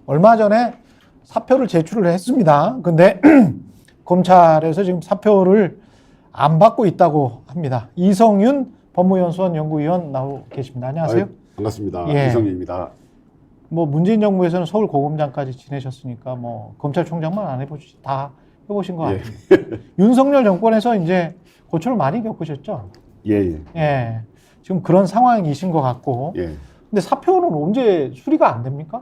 얼마 전에 사표를 제출을 했습니다. 근데 검찰에서 지금 사표를 안 받고 있다고 합니다. 이성윤 법무연수원 연구위원 나오고 계십니다. 안녕하세요. 반갑습니다. 예. 이성윤입니다. 뭐 문재인 정부에서는 서울고검장까지 지내셨으니까 뭐 검찰총장만 안 해보시 다 해보신 것 같아요. 윤석열 정권에서 이제 고초를 많이 겪으셨죠. 예. 예. 지금 그런 상황이신 것 같고. 예. 근데 사표는 언제 수리가 안 됩니까?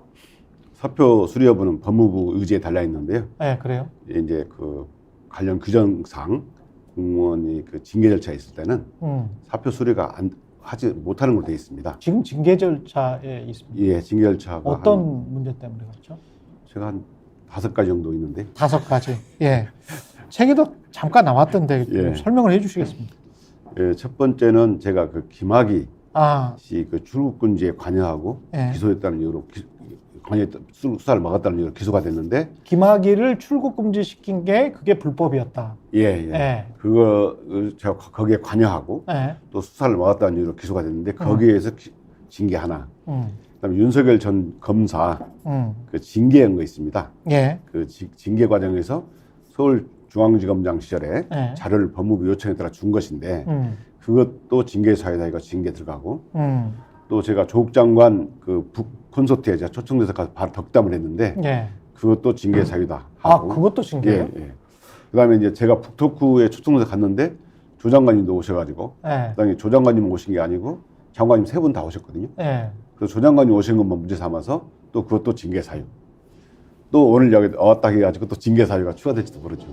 사표 수리 여부는 법무부 의지에 달려 있는데요. 예, 그래요. 이제 그 관련 규정상 공무원이 그 징계 절차에 있을 때는 사표 수리가 하지 못하는 걸로 되어 있습니다. 지금 징계 절차에 있습니다. 예, 징계 절차가 어떤 문제 때문에 그렇죠? 제가 한 5가지 정도 있는데. 5가지. 예. 책에도 잠깐 나왔던데 예. 설명을 해주시겠습니까? 예, 첫 번째는 제가 그 김학의 아, 씨 그 출국금지에 관여하고 예. 기소했다는 이유로 수사를 막았다는 이유로 기소가 됐는데. 김학의를 출국 금지시킨 게 그게 불법이었다. 예. 예. 그거 제가 거기에 관여하고 예. 또 수사를 막았다는 이유로 기소가 됐는데 거기에서 징계 하나. 그다음에 윤석열 전 검사 그 징계한 거 있습니다. 예. 그 징계 과정에서 서울중앙지검장 시절에 예. 자료를 법무부 요청에 따라 준 것인데 그것도 징계 사유다 이거 징계 들어가고 또 제가 조국 장관 그 북 콘서트에 제가 초청돼서 가서 바로 덕담을 했는데 예. 그것도 징계 사유다 아, 하고. 그것도 징계예요? 예. 그다음에 이제 제가 북토크에 초청돼서 갔는데 조 장관님도 오셔가지고 예. 그다음에 조 장관님 오신 게 아니고 장관님 3분 다 오셨거든요. 예. 그래서 조 장관님 오신 것만 문제 삼아서 또 그것도 징계 사유. 또 오늘 여기 왔다 해가지고 또 징계 사유가 추가될지도 모르죠.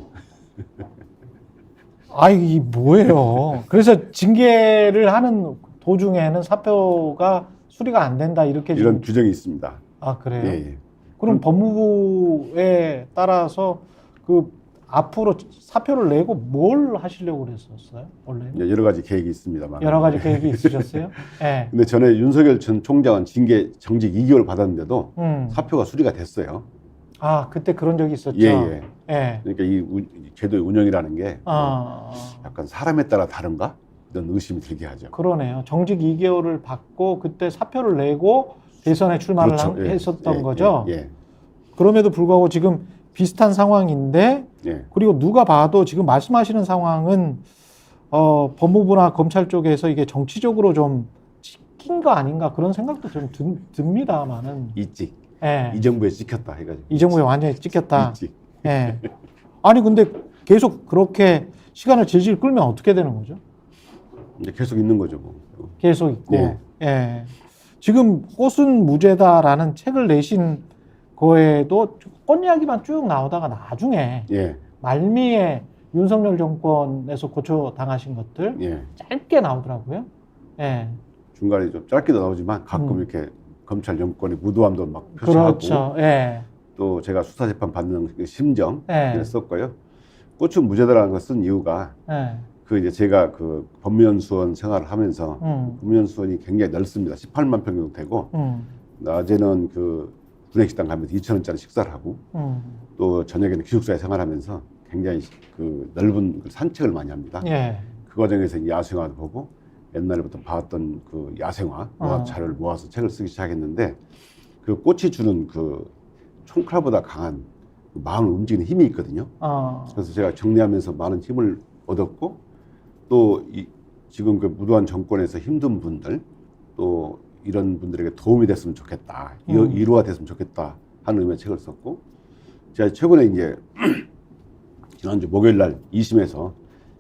아, 이게 뭐예요? 그래서 징계를 하는 도중에는 사표가 수리가 안 된다 이렇게 이런 지금. 규정이 있습니다. 아, 그래요? 예. 그럼 법무부에 따라서 그 앞으로 사표를 내고 뭘 하시려고 그랬었어요? 원래는? 여러 가지 계획이 있습니다만. 여러 가지 계획이 있으셨어요? 예. 근데 전에 윤석열 전 총장은 징계 정직 2개월 받았는데도 사표가 수리가 됐어요. 아, 그때 그런 적이 있었죠. 예. 예. 그러니까 이 제도의 운영이라는 게 아, 약간 사람에 따라 다른가? 이런 의심이 들게 하죠. 그러네요. 정직 2개월을 받고 그때 사표를 내고 대선에 출마를 그렇죠. 했었던 거죠. 예. 그럼에도 불구하고 지금 비슷한 상황인데 예. 그리고 누가 봐도 지금 말씀하시는 상황은 법무부나 검찰 쪽에서 이게 정치적으로 좀 찍힌 거 아닌가 그런 생각도 좀 듭니다만은. 있지. 예. 이 정부에 찍혔다 해가지고. 이 정부에 완전히 찍혔다. 있지. 예. 아니 근데 계속 그렇게 시간을 질질 끌면 어떻게 되는 거죠? 이제 계속 있는 거죠, 뭐. 계속 있고. 예. 예. 지금 꽃은 무죄다라는 책을 내신 거에도 꽃 이야기만 쭉 나오다가 나중에 예. 말미에 윤석열 정권에서 고초 당하신 것들 예. 짧게 나오더라고요. 예. 중간에 좀 짧게도 나오지만 가끔 이렇게 검찰 정권의 무도함도 막 표시하고. 그렇죠. 예. 또 제가 수사재판 받는 그 심정 예. 썼고요. 꽃은 무죄다라는 걸 쓴 이유가 예. 그 이제 제가 그 법무연수원 생활을 하면서 법무연수원이 굉장히 넓습니다. 18만 평 정도 되고 낮에는 그 분해식당 가면서 2,000원짜리 식사를 하고 또 저녁에는 기숙사에 생활하면서 굉장히 그 넓은 산책을 많이 합니다. 예. 그 과정에서 야생화도 보고 옛날부터 봐왔던 그 야생화 자료를 모아서 책을 쓰기 시작했는데 그 꽃이 주는 그 총칼보다 강한 그 마음을 움직이는 힘이 있거든요. 그래서 제가 정리하면서 많은 힘을 얻었고 또 지금 그 무도한 정권에서 힘든 분들 또 이런 분들에게 도움이 됐으면 좋겠다. 위로가 됐으면 좋겠다 하는 의미의 책을 썼고 제가 최근에 이제 지난주 목요일 날 2심에서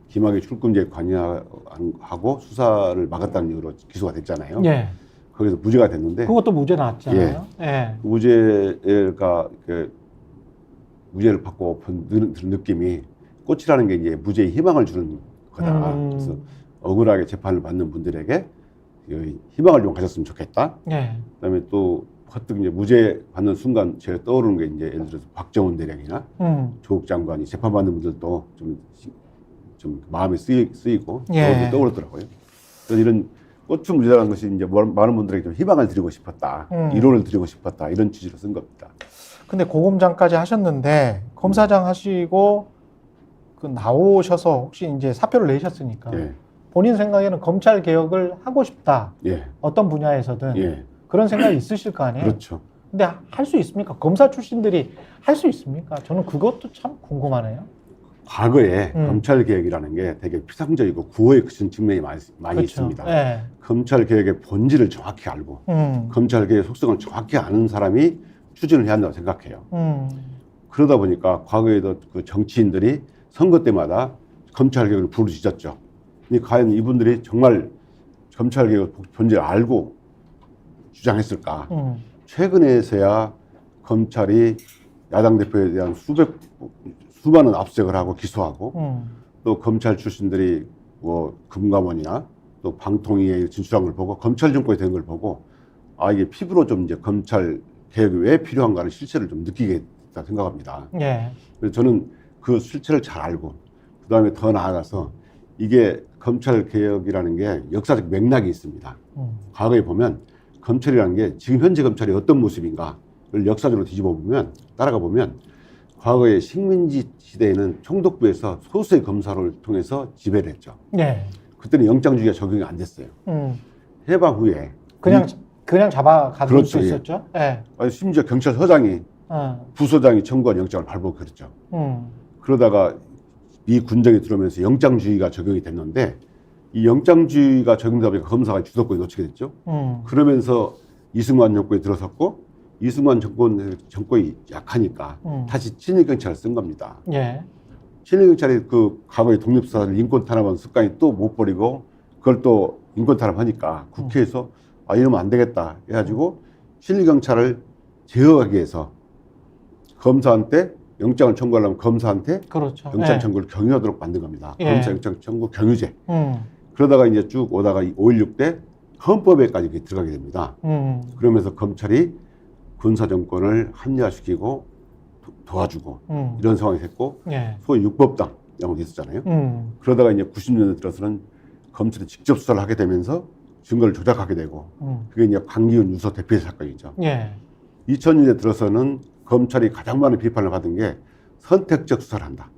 김학의 출금죄에 관여하고 수사를 막았다는 이유로 기소가 됐잖아요. 예. 거기서 무죄가 됐는데 그것도 무죄 나왔잖아요. 예. 무죄가 무죄를 받고 든 느낌이 꽃이라는 게 이제 무죄의 희망을 주는 거다. 그래서 억울하게 재판을 받는 분들에게 희망을 좀 가졌으면 좋겠다. 예. 그다음에 또 퍼뜩 이제 무죄 받는 순간 제가 떠오르는 게 이제 예를 들어서 박정훈 대령이나 조국 장관이 재판 받는 분들도 좀 마음이 쓰이고 예. 떠오르더라고요. 그래서 이런 꽃은 무죄라는 것이 이제 많은 분들에게 좀 희망을 드리고 싶었다, 위로를 드리고 싶었다 이런 취지로 쓴 겁니다. 근데 고검장까지 하셨는데 검사장 하시고 그 나오셔서 혹시 이제 사표를 내셨으니까 예. 본인 생각에는 검찰 개혁을 하고 싶다. 예. 어떤 분야에서든 예. 그런 생각이 있으실 거 아니에요. 그렇죠. 근데 할 수 있습니까? 검사 출신들이 할 수 있습니까? 저는 그것도 참 궁금하네요. 과거에 검찰개혁이라는 게 되게 피상적이고 구호에 그친 측면이 많이 그렇죠. 있습니다. 네. 검찰개혁의 본질을 정확히 알고 검찰개혁의 속성을 정확히 아는 사람이 추진을 해야 한다고 생각해요. 그러다 보니까 과거에도 그 정치인들이 선거 때마다 검찰개혁을 부르짖었죠. 과연 이분들이 정말 검찰개혁의 본질을 알고 주장했을까? 최근에서야 검찰이 야당 대표에 대한 수많은 압수색을 하고 기소하고 또 검찰 출신들이 뭐 금감원이나 또 방통위에 진출한 걸 보고 검찰 정권이 된 걸 보고 아 이게 피부로 좀 이제 검찰 개혁이 왜 필요한가를 실체를 좀 느끼게 됐다 생각합니다. 예. 그래서 저는 그 실체를 잘 알고 그 다음에 더 나아가서 이게 검찰 개혁이라는 게 역사적 맥락이 있습니다. 과거에 보면 검찰이라는 게 지금 현재 검찰이 어떤 모습인가를 역사적으로 뒤집어 보면 따라가 보면 과거에 식민지 시대에는 총독부에서 소수의 검사를 통해서 지배를 했죠. 예. 그때는 영장주의가 적용이 안 됐어요. 해방 후에 그냥 잡아가둘 그렇죠, 수 있었죠. 예. 심지어 경찰서장이 부서장이 청구한 영장을 발부하고 그랬죠. 그러다가 미 군정이 들어오면서 영장주의가 적용이 됐는데 이 영장주의가 적용되다 보니까 검사가 주도권이 놓치게 됐죠. 그러면서 이승만 정권이 들어섰고 이승만 정권이 약하니까 다시 친일경찰을 쓴 겁니다. 예. 친일경찰이 그 과거의 독립사를 인권 탄압한 습관이 또 못 버리고 그걸 또 인권 탄압하니까 국회에서 아 이러면 안 되겠다 해가지고 친일경찰을 제어하기 위해서 검사한테 영장을 청구하려면 검사한테 그렇죠. 영장 예. 청구를 경유하도록 만든 겁니다. 예. 검사 영장 청구 경유제. 음. 그러다가 이제 쭉 오다가 5.16 때 헌법에까지 들어가게 됩니다. 그러면서 검찰이 군사정권을 합리화시키고 도와주고 이런 상황이 됐고 예. 소위 육법당 이런 것도 있었잖아요. 그러다가 이제 90년대 들어서는 검찰이 직접 수사를 하게 되면서 증거를 조작하게 되고 그게 이제 강기훈 유서 대피의 사건이죠. 예. 2000년대 들어서는 검찰이 가장 많은 비판을 받은 게 선택적 수사를 한다.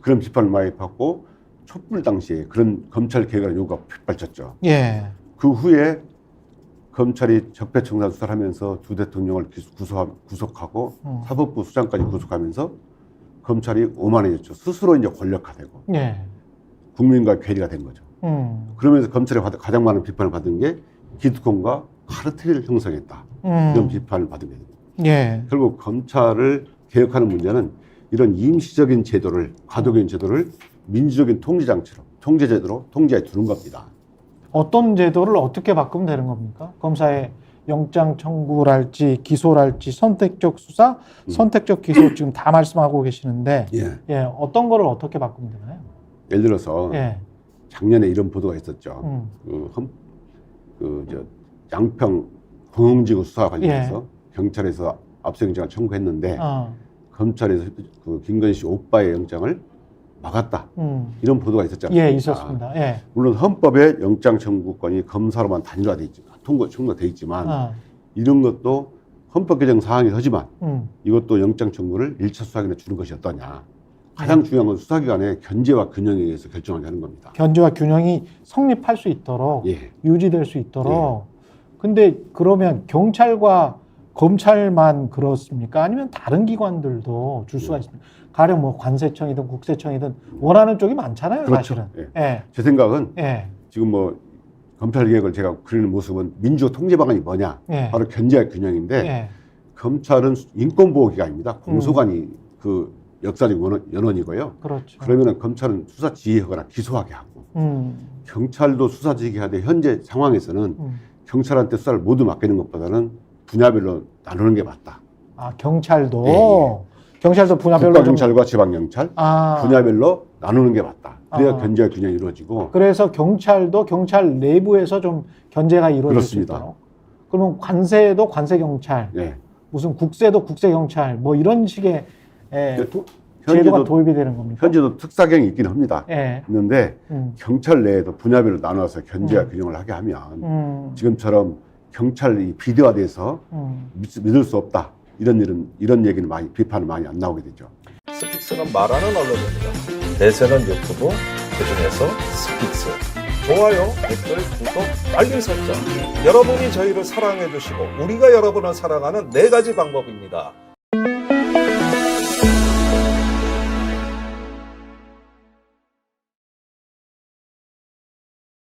그런 비판을 많이 받고 촛불 당시에 그런 검찰 개혁의 요구가 빗발쳤죠. 예. 그 후에 검찰이 적폐청산 수사를 하면서 두 대통령을 구속하고 사법부 수장까지 구속하면서 검찰이 오만해졌죠. 스스로 이제 권력화되고 예. 국민과 괴리가 된 거죠. 그러면서 검찰이 가장 많은 비판을 받은 게 기득권과 카르텔을 형성했다. 이런 비판을 받은 거예요. 예. 결국 검찰을 개혁하는 문제는 이런 임시적인 제도를 과도적인 제도를 민주적인 통제제도로 통제해 두는 겁니다. 어떤 제도를 어떻게 바꾸면 되는 겁니까? 검사의 영장 청구랄지 기소랄지 선택적 수사, 선택적 기소 지금 다 말씀하고 계시는데 예, 어떤 거를 어떻게 바꾸면 되나요? 예를 들어서 예. 작년에 이런 보도가 있었죠. 양평 공영지구 수사 관련해서 경찰에서 압수영장을 청구했는데 검찰에서 그 김건희 씨 오빠의 영장을 막았다. 이런 보도가 있었지 않습니까? 예, 있었습니다. 예. 물론 헌법에 영장 청구권이 검사로만 단일화돼 있지, 청구돼 있지만 이런 것도 헌법 개정 사항이 하지만 이것도 영장 청구를 1차 수사기관에 주는 것이 어떠냐. 가장 중요한 건 수사기관의 견제와 균형에 의해서 결정을 하는 겁니다. 견제와 균형이 성립할 수 있도록 유지될 수 있도록. 근데 그러면 경찰과 검찰만 그렇습니까? 아니면 다른 기관들도 줄 수가 있습니까? 가령 뭐 관세청이든 국세청이든 원하는 쪽이 많잖아요, 그렇죠. 사실은. 제 생각은 예. 지금 뭐 검찰 개혁을 제가 그리는 모습은 민주적 통제 방안이 뭐냐? 바로 견제와 균형인데 검찰은 인권보호기관입니다. 공소관이 그 역사적 연원이고요. 그렇죠. 그러면은 검찰은 수사 지휘하거나 기소하게 하고 경찰도 수사 지휘하되 현재 상황에서는 경찰한테 수사를 모두 맡기는 것보다는 분야별로 나누는 게 맞다. 아, 경찰도 경찰도 분야별로 국가경찰과 지방경찰 분야별로 나누는 게 맞다. 그래야 견제와 균형이 이루어지고. 그래서 경찰도 경찰 내부에서 좀 견제가 이루어질 그렇습니다. 수 있도록. 그러면 관세도 관세경찰, 무슨 국세도 국세경찰, 뭐 이런 식의 제도가 도입이 되는 겁니까? 현재도 특사경이 있긴 합니다. 있는데 경찰 내에도 분야별로 나눠서 견제와 균형을 하게 하면 지금처럼 경찰이 비대화돼서 믿을 수 없다. 이런 얘기는 많이 비판은 많이 안 나오게 되죠. 스픽스는 말하는 언론입니다. 대세는 유튜브, 그중에서 스픽스. 좋아요, 댓글, 구독, 알림 설정. 여러분이 저희를 사랑해 주시고 우리가 여러분을 사랑하는 4가지 방법입니다.